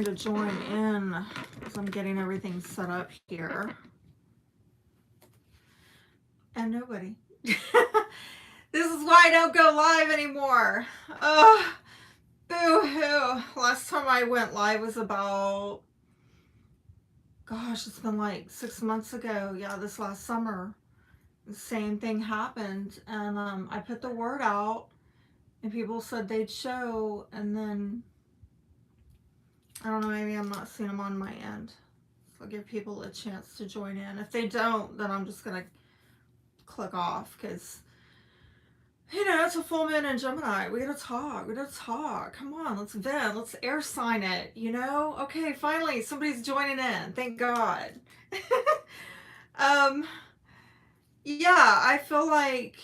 to join in as I'm getting everything set up here. And nobody. This is why I don't go live anymore. Ugh. Boo-hoo. Last time I went live was about, gosh, it's been like 6 months ago. Yeah, this last summer. The same thing happened. And I put the word out and people said they'd show, and then I don't know, maybe I'm not seeing them on my end. So I'll give people a chance to join in. If they don't, then I'm just gonna click off, because it's a full moon in Gemini. We gotta talk. We gotta talk. Come on, let's vent. Let's air sign it. Okay, finally somebody's joining in. Thank God. um, yeah, I feel like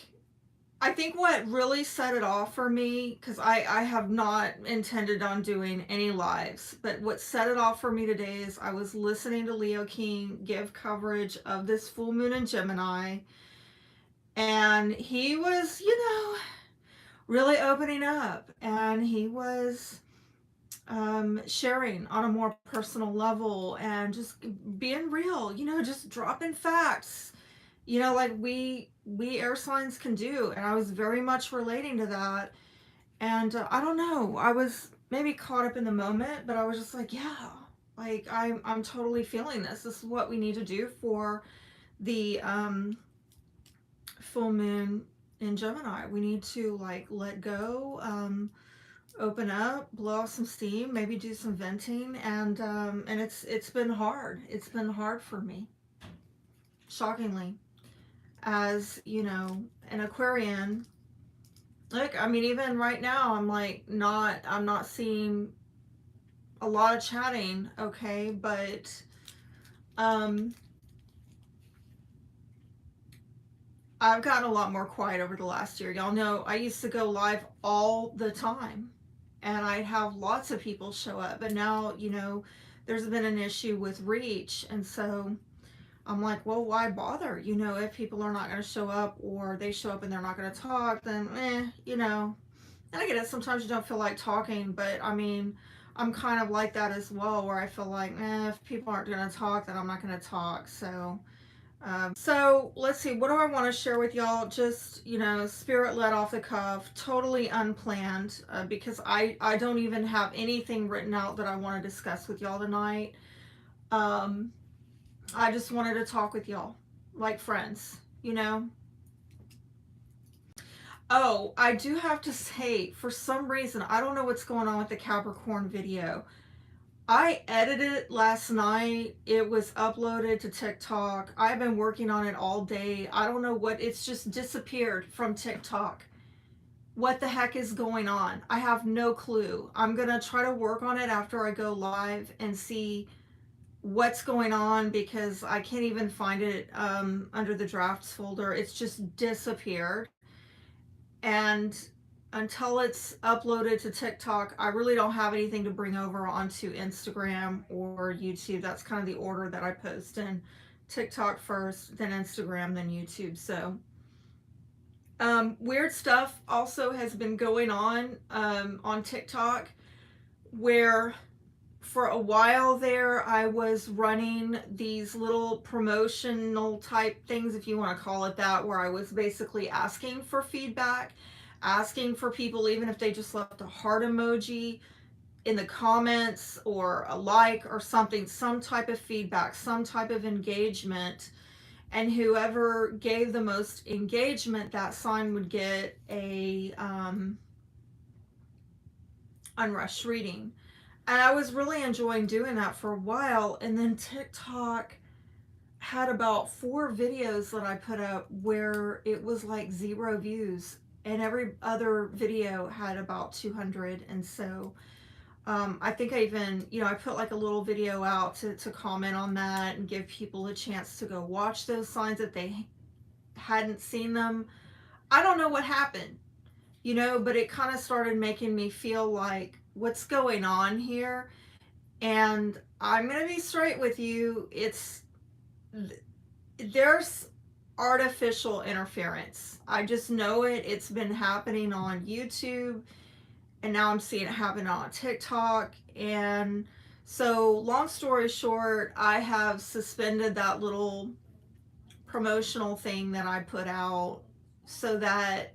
I think what really set it off for me, because I have not intended on doing any lives, but what set it off for me today is I was listening to Leo King give coverage of this full moon in Gemini, and he was, really opening up, and he was sharing on a more personal level and just being real, just dropping facts, like we air signs can do. And I was very much relating to that. And I don't know, I was maybe caught up in the moment, but I was just like, yeah, like I'm totally feeling this. This is what we need to do for the full moon in Gemini. We need to like let go, open up, blow off some steam, maybe do some venting, and it's been hard. It's been hard for me, shockingly, as an Aquarian. Like, I mean, even right now, I'm not seeing a lot of chatting, okay, but I've gotten a lot more quiet over the last year. Y'all know I used to go live all the time and I'd have lots of people show up, but now, there's been an issue with reach, and so I'm like, well, why bother? If people are not going to show up, or they show up and they're not going to talk, then and I get it, sometimes you don't feel like talking, but I mean, I'm kind of like that as well, where I feel like, if people aren't going to talk, then I'm not going to talk. So let's see, what do I want to share with y'all? Just, spirit led, off the cuff, totally unplanned, because I don't even have anything written out that I want to discuss with y'all tonight. I just wanted to talk with y'all like friends. Oh, I do have to say, for some reason, I don't know what's going on with the Capricorn video. I edited it last night. It was uploaded to TikTok. I've been working on it all day. I don't know what, it's just disappeared from TikTok. What the heck is going on? I have no clue. I'm going to try to work on it after I go live and see what's going on, because I can't even find it under the drafts folder. It's just disappeared. And until it's uploaded to TikTok, I really don't have anything to bring over onto Instagram or YouTube. That's kind of the order that I post in: TikTok first, then Instagram, then YouTube. So weird stuff also has been going on TikTok, where for a while there I was running these little promotional type things, if you want to call it that, where I was basically asking for feedback, asking for people, even if they just left a heart emoji in the comments or a like or something, some type of feedback, some type of engagement. And whoever gave the most engagement, that sign would get a unrushed reading. And I was really enjoying doing that for a while. And then TikTok had about 4 videos that I put up where it was like 0 views, and every other video had about 200. And so I think I even, I put like a little video out to comment on that and give people a chance to go watch those signs if they hadn't seen them. I don't know what happened, but it kind of started making me feel like, what's going on here? And I'm going to be straight with you. There's artificial interference. I just know it. It's been happening on YouTube, and now I'm seeing it happen on TikTok. And So long story short, I have suspended that little promotional thing that I put out so that,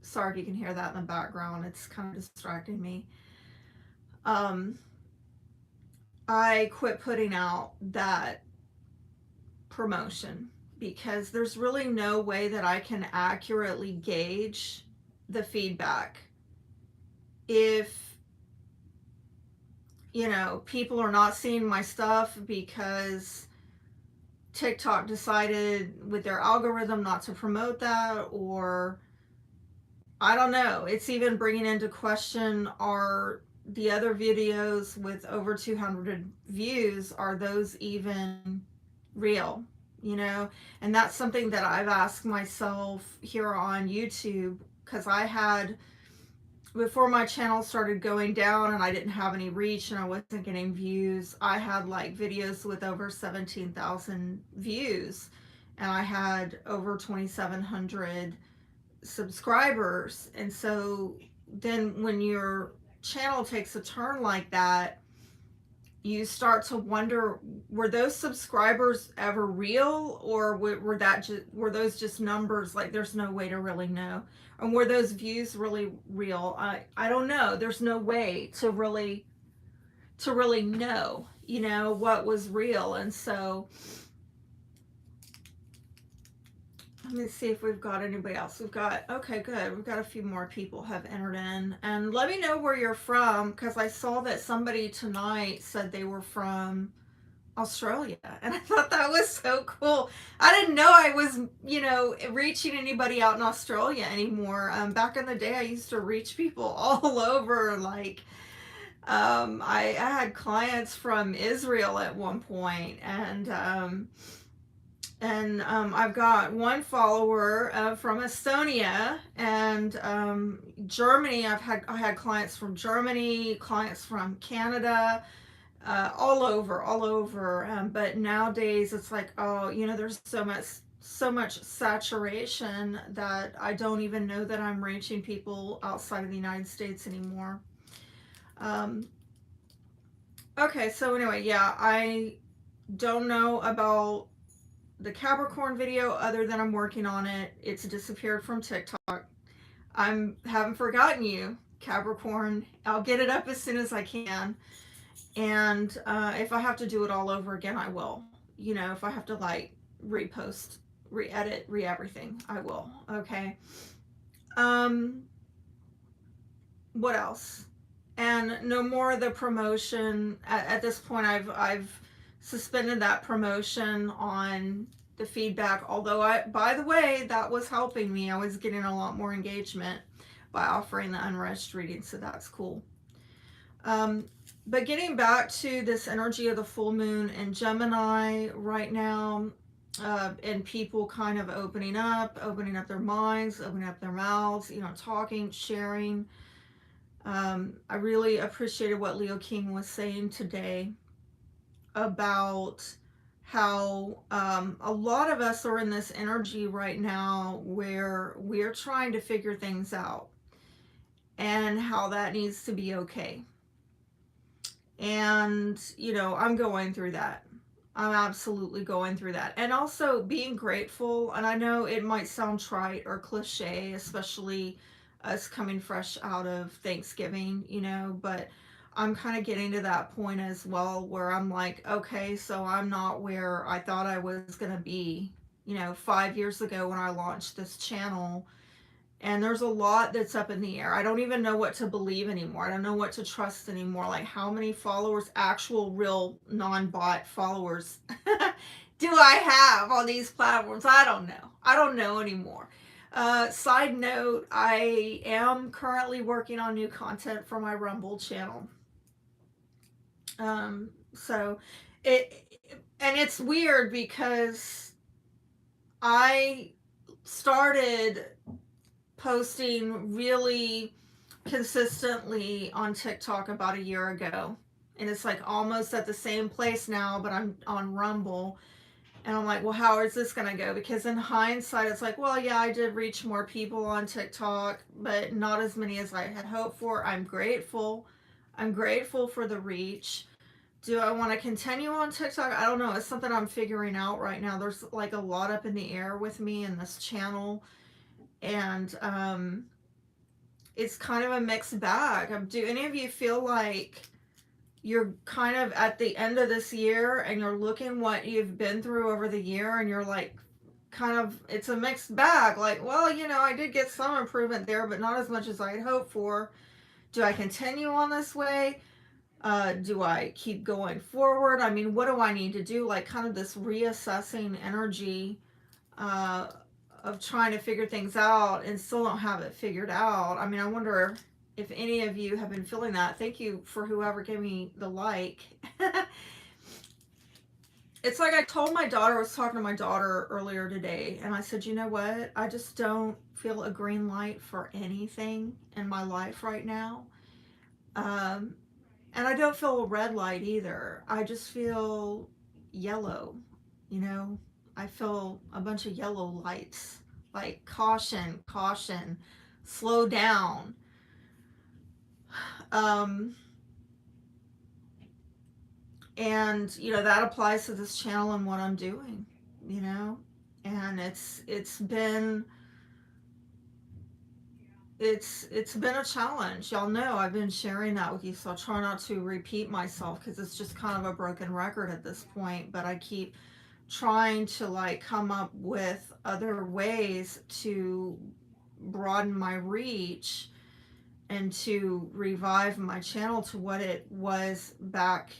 sorry if you can hear that in the background, it's kind of distracting me. Um, I quit putting out that promotion because there's really no way that I can accurately gauge the feedback if, you know, people are not seeing my stuff because TikTok decided with their algorithm not to promote that, or I don't know. It's even bringing into question, are the other videos with over 200 views, are those even real? You know, and that's something that I've asked myself here on YouTube, because I had, before my channel started going down and I didn't have any reach and I wasn't getting views, I had like videos with over 17,000 views and I had over 2,700 subscribers. And so then when your channel takes a turn like that, you start to wonder, were those subscribers ever real, or were those just numbers? Like, there's no way to really know. And were those views really real? I don't know. There's no way to really know, you know, what was real. And so let me see if we've got anybody else. We've got, okay, good. We've got a few more people have entered in. And let me know where you're from, because I saw that somebody tonight said they were from Australia. And I thought that was so cool. I didn't know I was, you know, reaching anybody out in Australia anymore. Back in the day, I used to reach people all over. Like, I had clients from Israel at one point, and I've got one follower from Estonia, and Germany. I had clients from Germany, clients from Canada, all over. But nowadays, it's like, oh, you know, there's so much saturation that I don't even know that I'm reaching people outside of the United States anymore. Okay, so anyway, yeah, I don't know about the Capricorn video other than I'm working on it. It's disappeared from TikTok. Haven't forgotten you, Capricorn. I'll get it up as soon as I can. And if I have to do it all over again, I will. You know, if I have to like repost, re-edit, re-everything, I will. Okay. What else? And no more of the promotion. At this point, I've suspended that promotion on the feedback. Although by the way, that was helping me. I was getting a lot more engagement by offering the unrest reading, so that's cool. But getting back to this energy of the full moon in Gemini right now, and people kind of opening up their minds, opening up their mouths, you know, talking, sharing. I really appreciated what Leo King was saying today about how a lot of us are in this energy right now where we're trying to figure things out, and how that needs to be okay. And, you know, I'm going through that. I'm absolutely going through that. And also being grateful. And I know it might sound trite or cliche, especially us coming fresh out of Thanksgiving, you know, but I'm kind of getting to that point as well where I'm like, okay, so I'm not where I thought I was going to be, you know, 5 years ago when I launched this channel. And there's a lot that's up in the air. I don't even know what to believe anymore. I don't know what to trust anymore. Like, how many followers, actual real non-bot followers do I have on these platforms? I don't know. I don't know anymore. Side note, I am currently working on new content for my Rumble channel. So it's weird because I started posting really consistently on TikTok about a year ago. And it's like almost at the same place now, but I'm on Rumble. And I'm like, well, how is this going to go? Because in hindsight, it's like, well, yeah, I did reach more people on TikTok, but not as many as I had hoped for. I'm grateful. I'm grateful for the reach. Do I want to continue on TikTok? I don't know. It's something I'm figuring out right now. There's like a lot up in the air with me and this channel, and it's kind of a mixed bag. Do any of you feel like you're kind of at the end of this year and you're looking what you've been through over the year and you're like, kind of, it's a mixed bag, like, well, you know, I did get some improvement there, but not as much as I had hoped for. Do I continue on this way? Do I keep going forward? I mean, what do I need to do? Like, kind of this reassessing energy uh, of trying to figure things out and still don't have it figured out. I mean, I wonder if any of you have been feeling that. Thank you for whoever gave me the like. It's like I told my daughter, I was talking to my daughter earlier today, and I said, you know what? I just don't feel a green light for anything in my life right now. Um, and I don't feel a red light either. I just feel yellow, you know? I feel a bunch of yellow lights, like caution, caution, slow down. Um, and you know, that applies to this channel and what I'm doing, you know? And it's been a challenge. Y'all know I've been sharing that with you, so I'll try not to repeat myself because it's just kind of a broken record at this point, but I keep trying to like come up with other ways to broaden my reach and to revive my channel to what it was back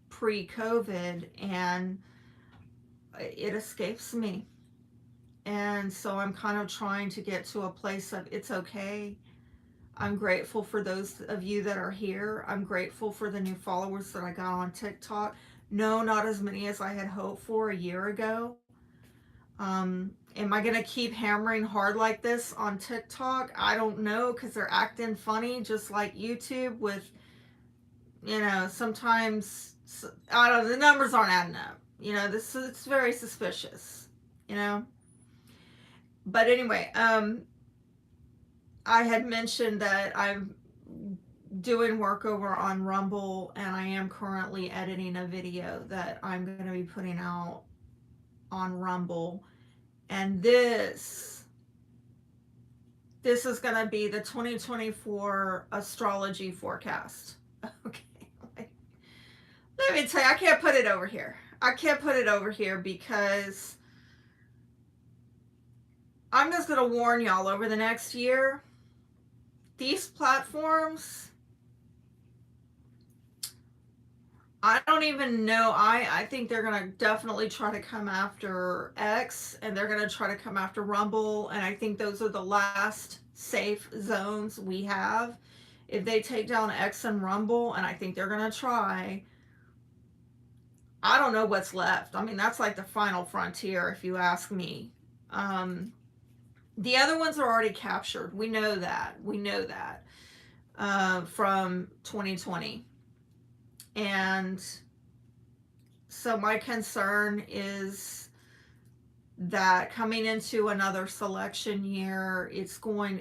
pre-COVID, and it escapes me. And so I'm kind of trying to get to a place of it's okay. I'm grateful for those of you that are here. I'm grateful for the new followers that I got on TikTok. No, not as many as I had hoped for a year ago. Am I going to keep hammering hard like this on TikTok? I don't know, because they're acting funny just like YouTube with, you know, sometimes, I don't know, the numbers aren't adding up. You know, it's very suspicious, you know. But anyway, I had mentioned that I'm doing work over on Rumble, and I am currently editing a video that I'm going to be putting out on Rumble. And this is going to be the 2024 astrology forecast. Okay. Let me tell you, I can't put it over here. I can't put it over here because I'm just going to warn y'all, over the next year, these platforms, I don't even know. I think they're going to definitely try to come after X, and they're going to try to come after Rumble, and I think those are the last safe zones we have. If they take down X and Rumble, and I think they're going to try, I don't know what's left. I mean, that's like the final frontier, if you ask me. The other ones are already captured. We know that. We know that from 2020. And so my concern is that coming into another selection year,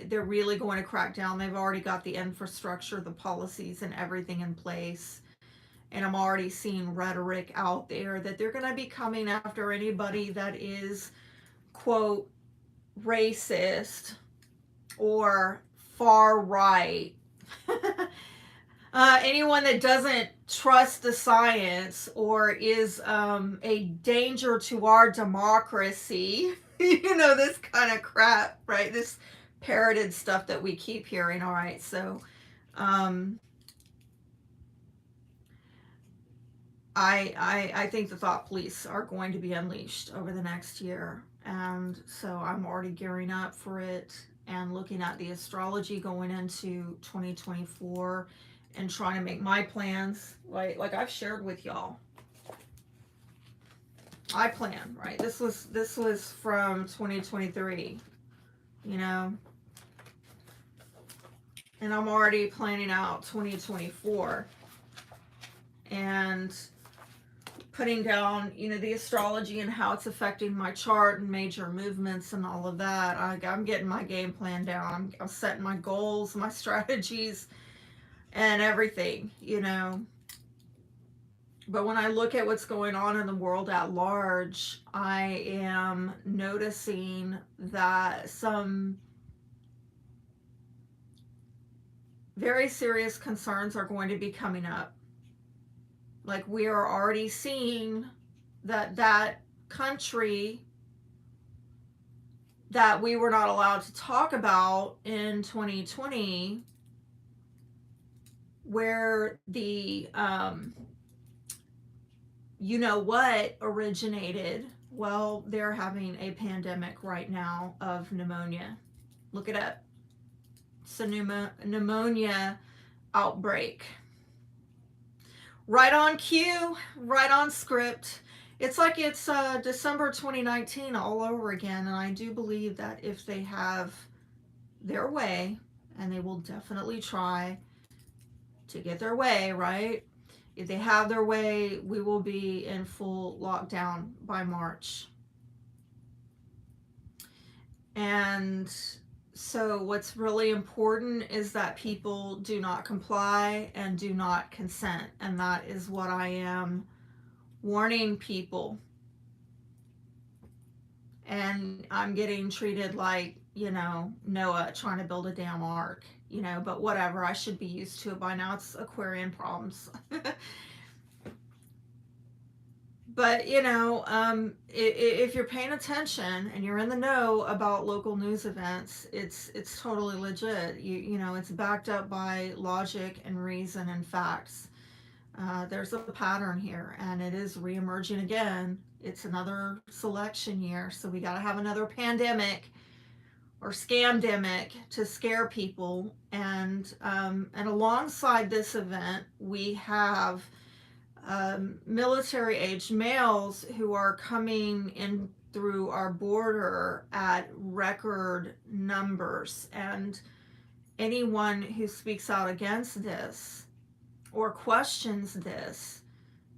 they're really going to crack down. They've already got the infrastructure, the policies, and everything in place. And I'm already seeing rhetoric out there that they're going to be coming after anybody that is, quote, racist or far right. Anyone that doesn't trust the science or is a danger to our democracy. You know, this kind of crap, right? This parroted stuff that we keep hearing. All right, so I think the thought police are going to be unleashed over the next year, and so I'm already gearing up for it and looking at the astrology going into 2024 and trying to make my plans, like I've shared with y'all. I plan, right? This was from 2023, you know, and I'm already planning out 2024 and putting down, you know, the astrology and how it's affecting my chart and major movements and all of that. I'm getting my game plan down. I'm setting my goals, my strategies, and everything, But when I look at what's going on in the world at large, I am noticing that some very serious concerns are going to be coming up. Like, we are already seeing that country that we were not allowed to talk about in 2020, where the what originated. Well, they're having a pandemic right now of pneumonia. Look it up. It's a pneumonia outbreak. Right on cue, right on script. It's like it's December 2019 all over again, and I do believe that if they have their way, and they will definitely try to get their way, right? If they have their way, we will be in full lockdown by March. And so what's really important is that people do not comply and do not consent. And that is what I am warning people. And I'm getting treated like, Noah trying to build a damn ark, but whatever. I should be used to it by now. It's Aquarian problems. But, if you're paying attention and you're in the know about local news events, it's totally legit. It's backed up by logic and reason and facts. There's a pattern here, and it is reemerging again. It's another selection year, so we got to have another pandemic or scamdemic to scare people. And alongside this event, we have military-aged males who are coming in through our border at record numbers. And anyone who speaks out against this or questions this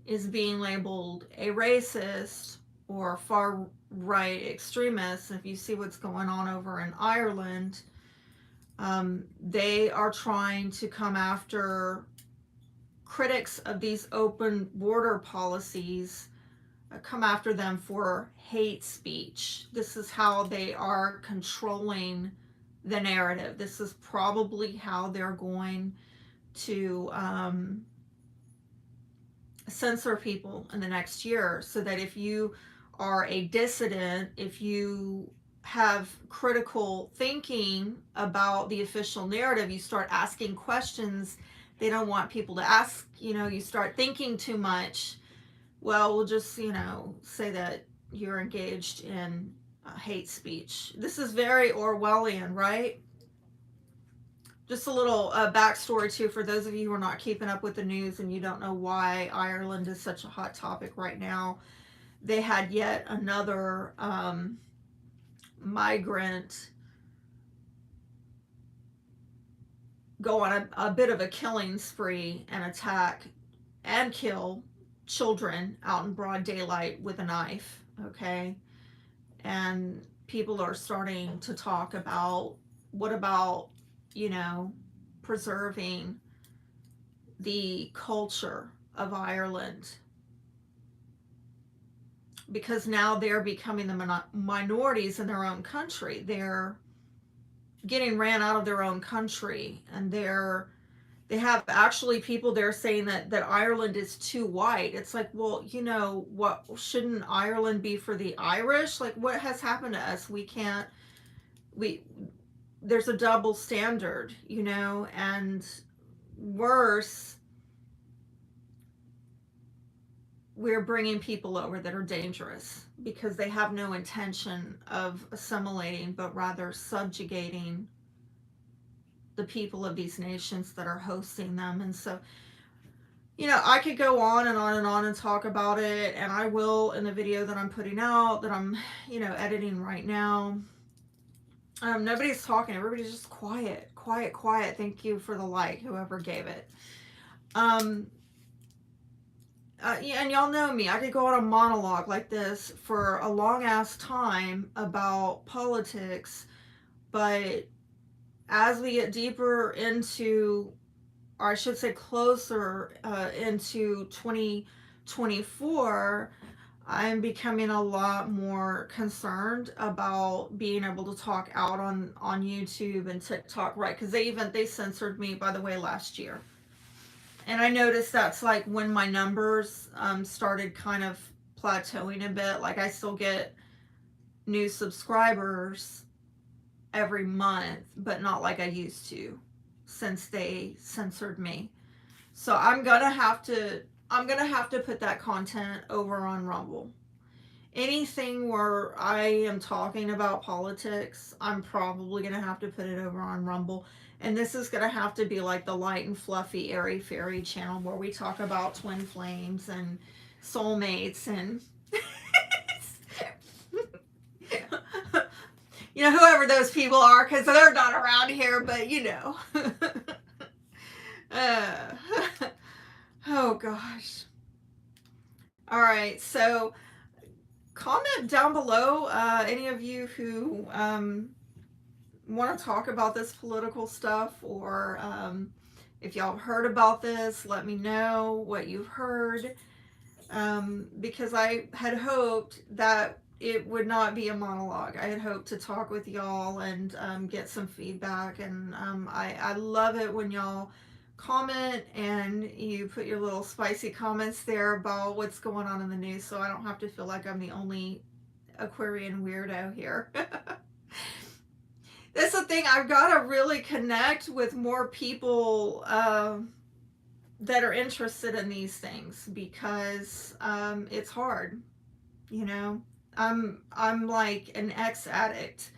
is being labeled a racist or far-right extremist. If you see what's going on over in Ireland, they are trying to come after critics of these open border policies, come after them for hate speech. This is how they are controlling the narrative. This is probably how they're going to censor people in the next year, so that if you are a dissident, if you have critical thinking about the official narrative, you start asking questions they don't want people to ask, you start thinking too much. Well, we'll just, say that you're engaged in hate speech. This is very Orwellian, right? Just a little backstory too, for those of you who are not keeping up with the news and you don't know why Ireland is such a hot topic right now. They had yet another migrant go on a bit of a killing spree and attack and kill children out in broad daylight with a knife, okay? And people are starting to talk about, what about, preserving the culture of Ireland? Because now they're becoming the minorities in their own country. They're getting ran out of their own country, and they have actually people there saying that Ireland is too white. It's like, well, what, shouldn't Ireland be for the Irish? Like, what has happened to us? There's a double standard, and worse, we're bringing people over that are dangerous because they have no intention of assimilating, but rather subjugating the people of these nations that are hosting them. And so, I could go on and on and on and talk about it, and I will in the video that I'm putting out, that I'm, editing right now. Nobody's talking. Everybody's just quiet. Thank you for the like, whoever gave it. Yeah, and y'all know me. I could go on a monologue like this for a long ass time about politics, but as we get deeper into or I should say closer into 2024, I'm becoming a lot more concerned about being able to talk out on YouTube and TikTok, right? Because they censored me, by the way, last year, and I noticed that's like when my numbers started kind of plateauing a bit. Like I still get new subscribers every month, but not like I used to since they censored me. So I'm gonna have to put that content over on Rumble. Anything where I am talking about politics, I'm probably gonna have to put it over on Rumble. And this is gonna have to be like the light and fluffy, airy fairy channel where we talk about twin flames and soulmates and you know, whoever those people are, because they're not around here, but you know. uh, oh gosh. All right, so comment down below, any of you who want to talk about this political stuff, or if y'all have heard about this, let me know what you've heard, because I had hoped that it would not be a monologue. I had hoped to talk with y'all and get some feedback, and I love it when y'all comment and you put your little spicy comments there about what's going on in the news, so I don't have to feel like I'm the only Aquarian weirdo here. That's the thing, I've got to really connect with more people that are interested in these things, because it's hard, you know. I'm like an ex-addict,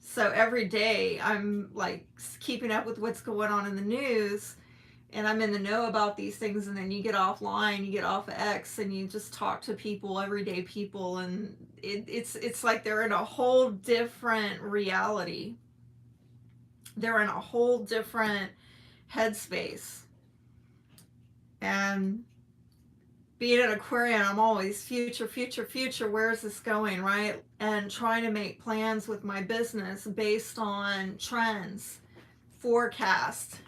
so every day I'm like keeping up with what's going on in the news, and I'm in the know about these things, and then you get offline, you get off of X, and you just talk to people, everyday people, and it's like they're in a whole different reality. They're in a whole different headspace. And being an Aquarian, I'm always future, future, future. Where is this going, right? And trying to make plans with my business based on trends, forecast.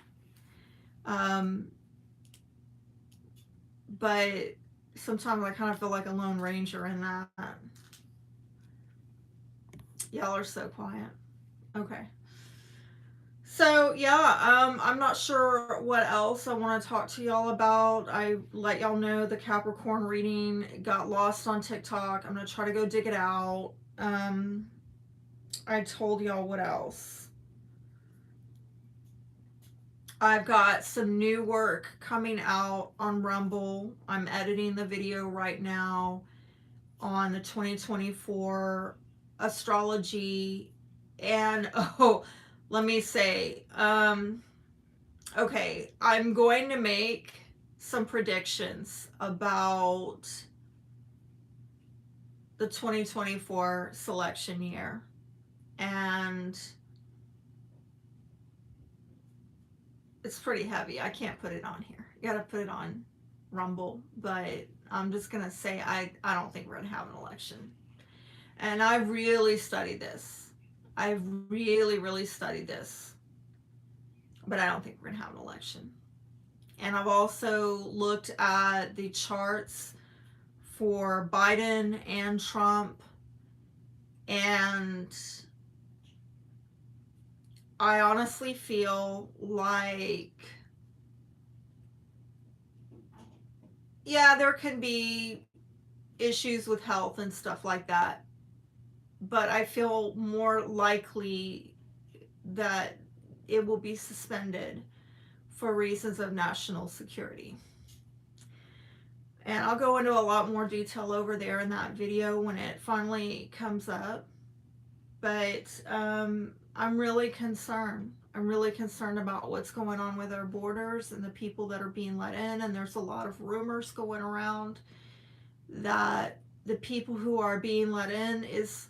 But sometimes I kind of feel like a lone ranger in that. Y'all are so quiet. Okay. So yeah, I'm not sure what else I want to talk to y'all about. I let y'all know the Capricorn reading got lost on TikTok. I'm gonna try to go dig it out. I told y'all what else. I've got some new work coming out on Rumble. I'm editing the video right now on the 2024 astrology, and oh, let me say, okay, I'm going to make some predictions about the 2024 selection year, and it's pretty heavy. I can't put it on here. You gotta put it on Rumble, but I'm just gonna say I don't think we're gonna have an election. And I really studied this. I've really studied this, but I don't think we're gonna have an election. And I've also looked at the charts for Biden and Trump, and I honestly feel like, yeah, there can be issues with health and stuff like that, but I feel more likely that it will be suspended for reasons of national security. And I'll go into a lot more detail over there in that video when it finally comes up. But I'm really concerned. I'm really concerned about what's going on with our borders and the people that are being let in. And there's a lot of rumors going around that the people who are being let in is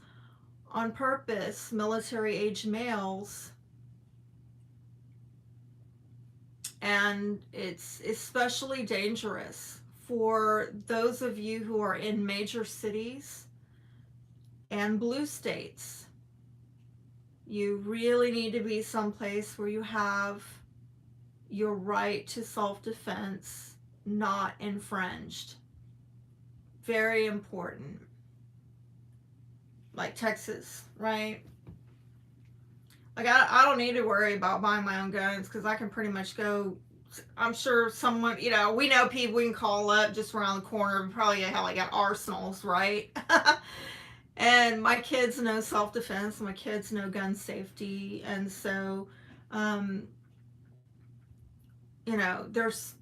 on purpose military age males. And it's especially dangerous for those of you who are in major cities and blue states. You really need to be someplace where you have your right to self-defense not infringed. Very important. Like Texas, right? Like, I don't need to worry about buying my own guns because I can pretty much go. I'm sure someone, we know people we can call up just around the corner. We probably have like got arsenals, right? And my kids know self-defense. My kids know gun safety. And so, um, there's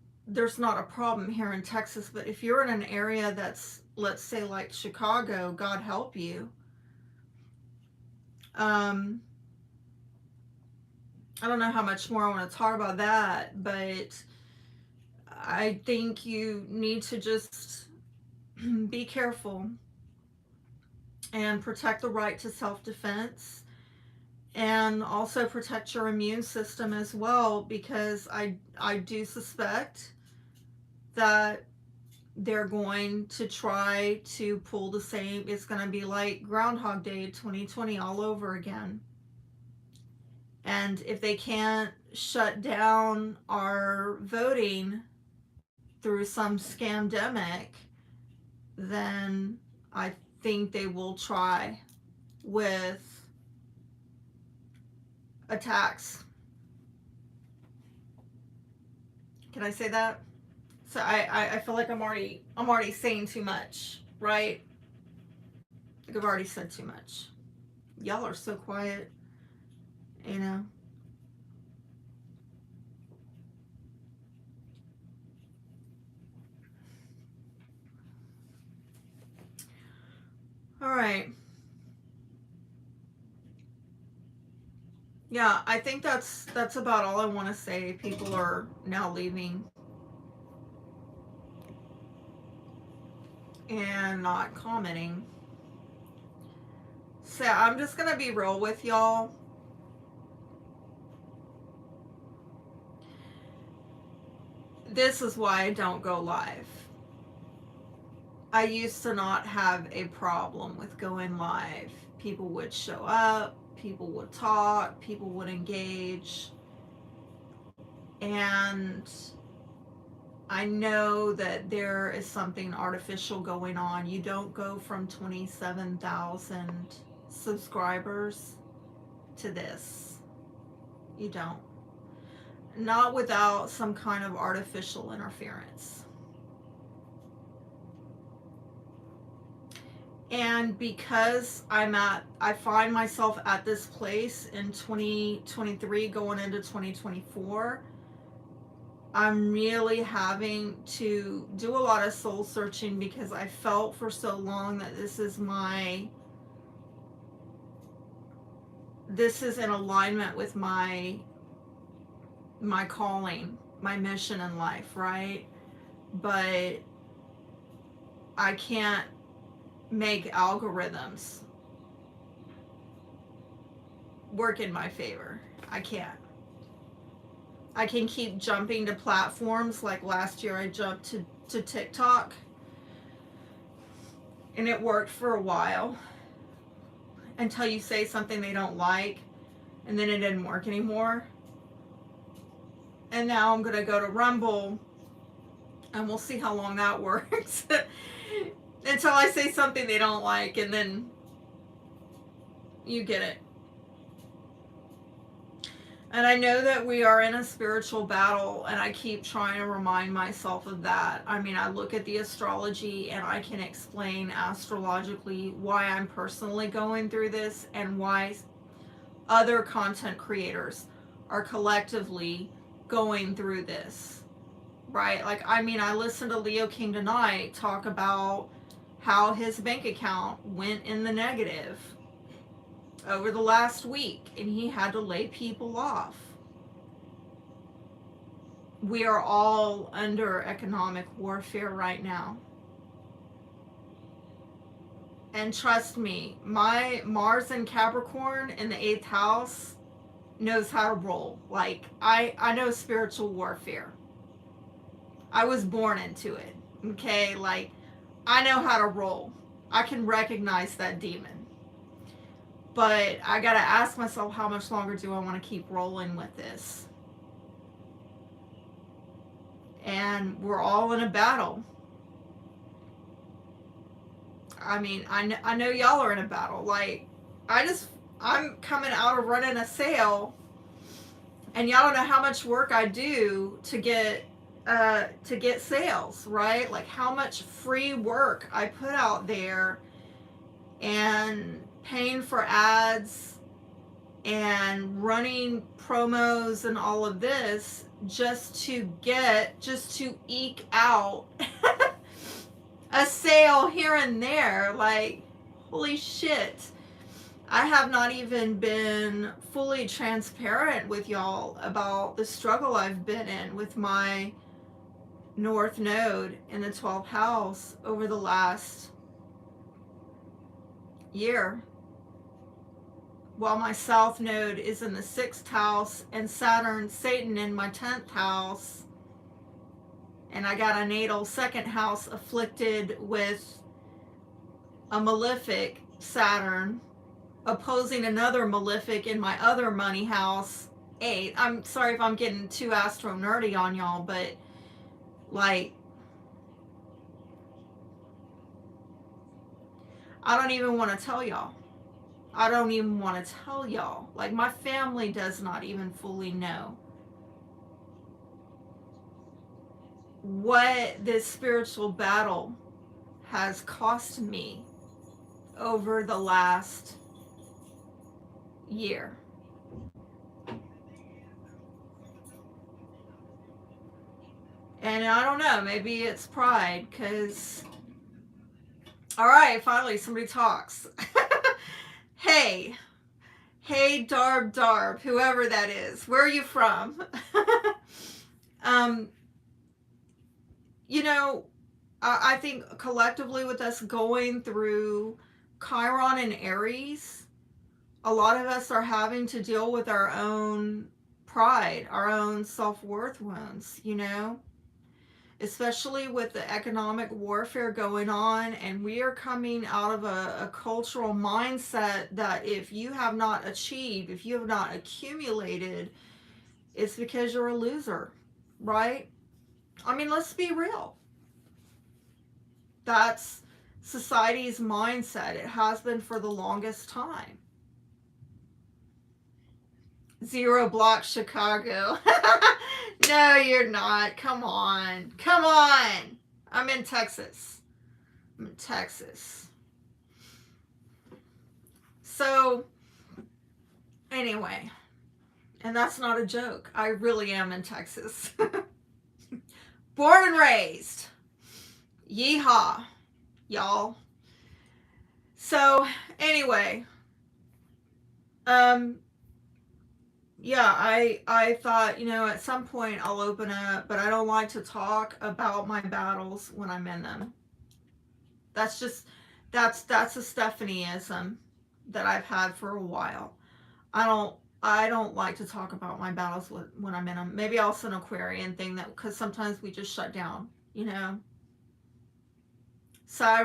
not a problem here in Texas. But if you're in an area that's, let's say, like Chicago, God help you. I don't know how much more I want to talk about that, but I think you need to just be careful and protect the right to self-defense, and also protect your immune system as well, because I do suspect that they're going to try to pull the same. It's going to be like Groundhog Day 2020 all over again. And if they can't shut down our voting through some scamdemic, then I think they will try with attacks. Can I say that? So I feel like I'm already saying too much, right? Like I've already said too much. Y'all are so quiet, you know. All right. Yeah, I think that's about all I want to say. People are now leaving and not commenting. So I'm just gonna be real with y'all. This is why I don't go live. I used to not have a problem with going live. People would show up, people would talk, people would engage. And I know that there is something artificial going on. You don't go from 27,000 subscribers to this. You don't. Not without some kind of artificial interference. And because I find myself at this place in 2023 going into 2024, I'm really having to do a lot of soul searching, because I felt for so long that this is in alignment with my calling, my mission in life, right? But I can't make algorithms work in my favor. I can't. I can keep jumping to platforms. Like last year I jumped to TikTok, and it worked for a while until you say something they don't like, and then it didn't work anymore. And now I'm gonna go to Rumble, and we'll see how long that works. Until I say something they don't like, and then you get it. And I know that we are in a spiritual battle, and I keep trying to remind myself of that. I mean, I look at the astrology, and I can explain astrologically why I'm personally going through this, and why other content creators are collectively going through this, right? Like, I mean, I listened to Leo King tonight talk about how his bank account went in the negative over the last week, and he had to lay people off. We are all under economic warfare right now. And trust me, my Mars in Capricorn in the 8th house knows how to roll. Like, I know spiritual warfare. I was born into it, okay? Like, I know how to roll. I can recognize that demon. But I gotta ask myself, how much longer do I want to keep rolling with this? and we're all in a battle. I mean, I know y'all are in a battle. Like, I'm coming out of running a sale, and y'all don't know how much work I do to get sales, right? Like how much free work I put out there, and paying for ads and running promos and all of this just to eke out a sale here and there. Like, holy shit. I have not even been fully transparent with y'all about the struggle I've been in with my North Node in the 12th house over the last year, while my South Node is in the 6th house and Satan in my 10th house, and I got a natal 2nd house afflicted with a malefic Saturn opposing another malefic in my other money house 8. I'm sorry if I'm getting too astro nerdy on y'all, but like, I don't even want to tell y'all. I don't even want to tell y'all. Like, my family does not even fully know what this spiritual battle has cost me over the last year. And I don't know, maybe it's pride, because, all right, finally somebody talks. Hey, Darb, whoever that is, where are you from? You know, I think collectively with us going through Chiron and Aries, a lot of us are having to deal with our own pride, our own self-worth wounds, you know, especially with the economic warfare going on. And we are coming out of a cultural mindset that if you have not achieved, if you have not accumulated, it's because you're a loser, right? I mean, let's be real. That's society's mindset. It has been for the longest time. Zero block Chicago. No, you're not. Come on. Come on. I'm in Texas. So, anyway, and that's not a joke. I really am in Texas. Born and raised. Yeehaw, y'all. So, anyway, yeah, I thought, you know, at some point I'll open up, but I don't like to talk about my battles when I'm in them. That's just, that's a Stephanieism that I've had for a while. I don't like to talk about my battles when I'm in them. Maybe also an Aquarian thing, that because sometimes we just shut down, you know. So I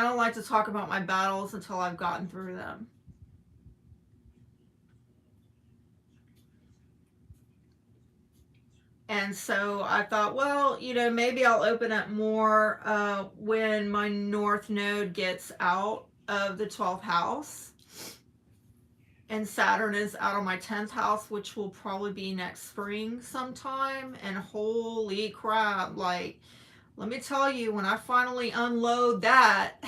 don't like to talk about my battles until I've gotten through them. And so I thought, well, you know, maybe I'll open up more when my North Node gets out of the 12th house. And Saturn is out of my 10th house, which will probably be next spring sometime. And holy crap, like, let me tell you, when I finally unload that,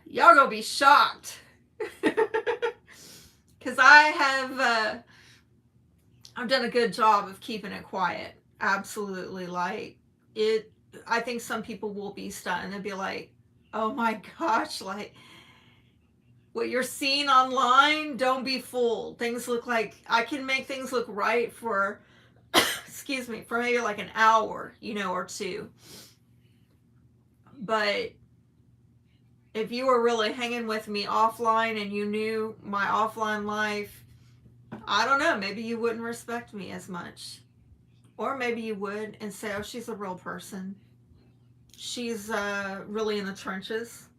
y'all gonna be shocked. Because I've done a good job of keeping it quiet. Absolutely. Like, I think some people will be stunned. They'll be like, oh my gosh, like, what you're seeing online, don't be fooled. Things look like, I can make things look right for, excuse me, for maybe like an hour, you know, or two. But if you were really hanging with me offline and you knew my offline life, I don't know, maybe you wouldn't respect me as much. Or maybe you would and say, oh, she's a real person. She's really in the trenches,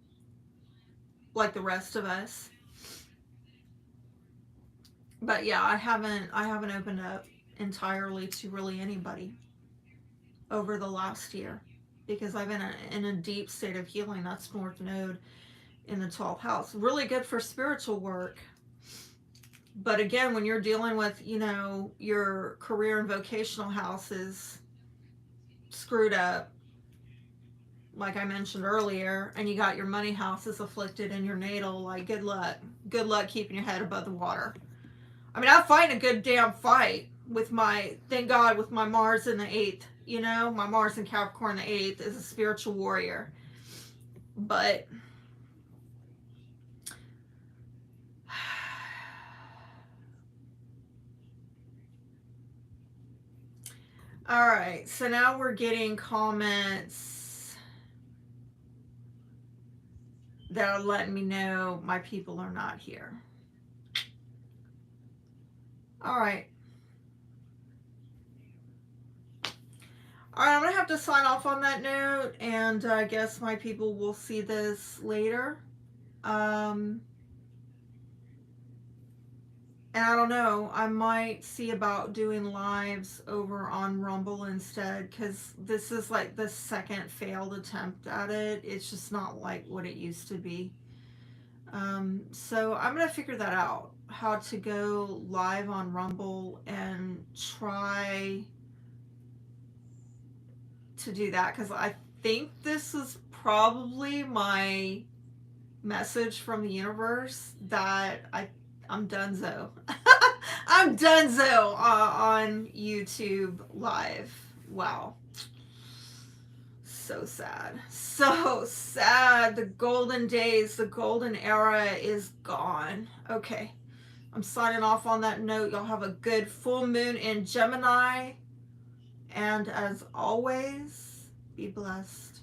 like the rest of us. But yeah, I haven't opened up entirely to really anybody over the last year because I've been in a deep state of healing. That's North Node in the 12th house. Really good for spiritual work. But again, when you're dealing with, your career and vocational house is screwed up, like I mentioned earlier, and you got your money house is afflicted in your natal, like good luck. Good luck keeping your head above the water. I mean, I fight a good damn fight with thank God, with my Mars in the 8th. My Mars in Capricorn in the 8th is a spiritual warrior. But all right, so now we're getting comments that are letting me know my people are not here. All right. All right, I'm going to have to sign off on that note, and I guess my people will see this later. And I don't know, I might see about doing lives over on Rumble instead, because this is like the second failed attempt at it. It's just not like what it used to be. So I'm going to figure that out, how to go live on Rumble and try to do that, because I think this is probably my message from the universe that I'm donezo. I'm donezo on YouTube live. Wow. So sad. So sad. The golden days, the golden era is gone. Okay. I'm signing off on that note. Y'all have a good full moon in Gemini. And as always, be blessed.